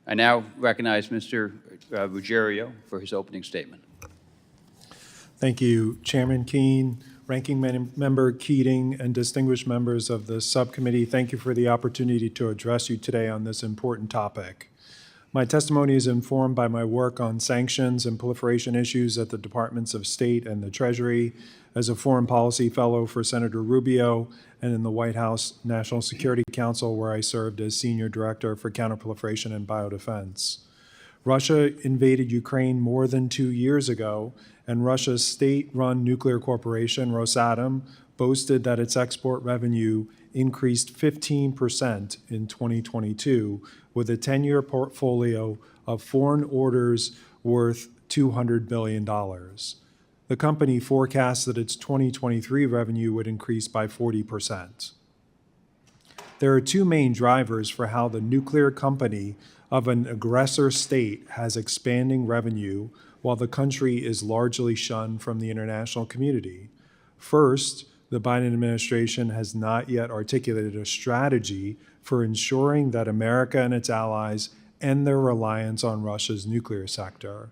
I now recognize Mr. Ruggiero for his opening statement. Thank you, Chairman Keene, Ranking Member Keating, and distinguished members of the subcommittee. Thank you for the opportunity to address you today on this important topic. My testimony is informed by my work on sanctions and proliferation issues at the Departments of State and the Treasury, as a foreign policy fellow for Senator Rubio, and in the White House National Security Council, where I served as Senior Director for Counterproliferation and Biodefense. Russia invaded Ukraine more than 2 years ago, and Russia's state-run nuclear corporation, Rosatom, boasted that its export revenue increased 15% in 2022, with a 10-year portfolio of foreign orders worth $200 billion. The company forecasts that its 2023 revenue would increase by 40%. There are two main drivers for how the nuclear company of an aggressor state has expanding revenue while the country is largely shunned from the international community. First, the Biden administration has not yet articulated a strategy for ensuring that America and its allies end their reliance on Russia's nuclear sector.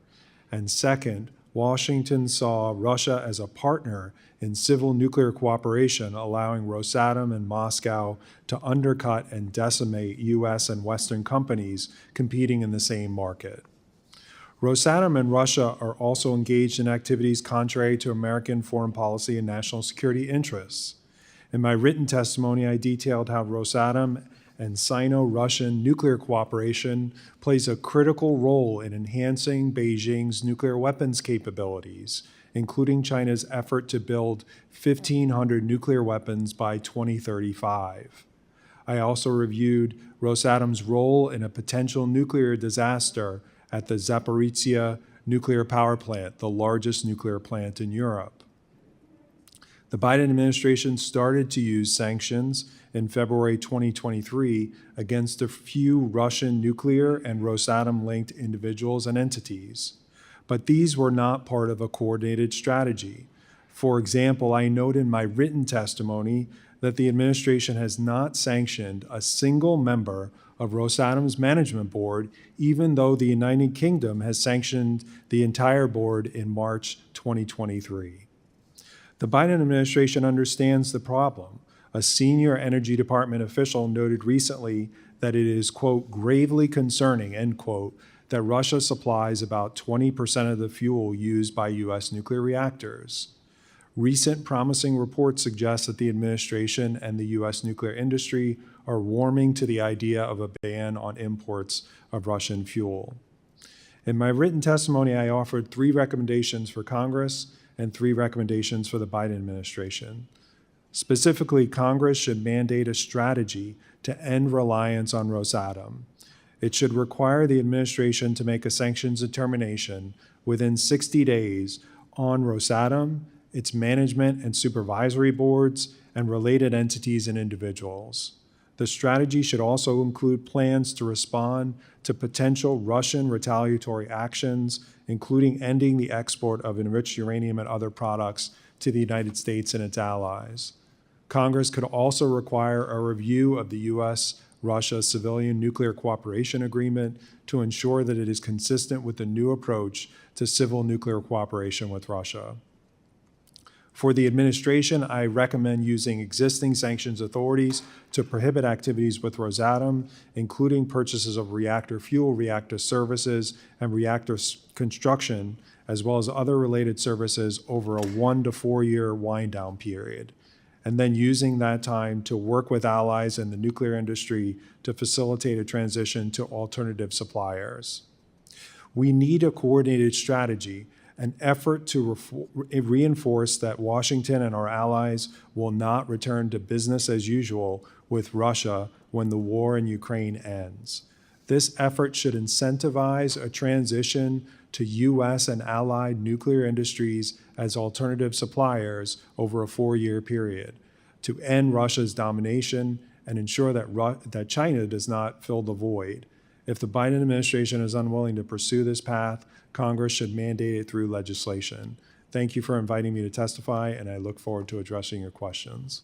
And second, Washington saw Russia as a partner in civil nuclear cooperation, allowing Rosatom and Moscow to undercut and decimate U.S. and Western companies competing in the same market. Rosatom and Russia are also engaged in activities contrary to American foreign policy and national security interests. In my written testimony, I detailed how Rosatom and Sino-Russian nuclear cooperation plays a critical role in enhancing Beijing's nuclear weapons capabilities, including China's effort to build 1,500 nuclear weapons by 2035. I also reviewed Rosatom's role in a potential nuclear disaster at the Zaporizhzhia nuclear power plant, the largest nuclear plant in Europe. The Biden administration started to use sanctions in February 2023 against a few Russian nuclear and Rosatom-linked individuals and entities. But these were not part of a coordinated strategy. For example, I note in my written testimony that the administration has not sanctioned a single member of Rosatom's management board, even though the United Kingdom has sanctioned the entire board in March 2023. The Biden administration understands the problem. A senior Energy Department official noted recently that it is, quote, gravely concerning, end quote, that Russia supplies about 20% of the fuel used by U.S. nuclear reactors. Recent promising reports suggest that the administration and the U.S. nuclear industry are warming to the idea of a ban on imports of Russian fuel. In my written testimony, I offered 3 recommendations for Congress and 3 recommendations for the Biden administration. Specifically, Congress should mandate a strategy to end reliance on Rosatom. It should require the administration to make a sanctions determination within 60 days on Rosatom, its management and supervisory boards, and related entities and individuals. The strategy should also include plans to respond to potential Russian retaliatory actions, including ending the export of enriched uranium and other products to the United States and its allies. Congress could also require a review of the U.S.-Russia Civilian Nuclear Cooperation Agreement to ensure that it is consistent with the new approach to civil nuclear cooperation with Russia. For the administration, I recommend using existing sanctions authorities to prohibit activities with Rosatom, including purchases of reactor fuel, reactor services, and reactor construction, as well as other related services over a 1 to 4 year wind-down period, and then using that time to work with allies in the nuclear industry to facilitate a transition to alternative suppliers. We need a coordinated strategy, an effort to reinforce that Washington and our allies will not return to business as usual with Russia when the war in Ukraine ends. This effort should incentivize a transition to U.S. and allied nuclear industries as alternative suppliers over a 4-year period to end Russia's domination and ensure that China does not fill the void. If the Biden administration is unwilling to pursue this path, Congress should mandate it through legislation. Thank you for inviting me to testify, and I look forward to addressing your questions.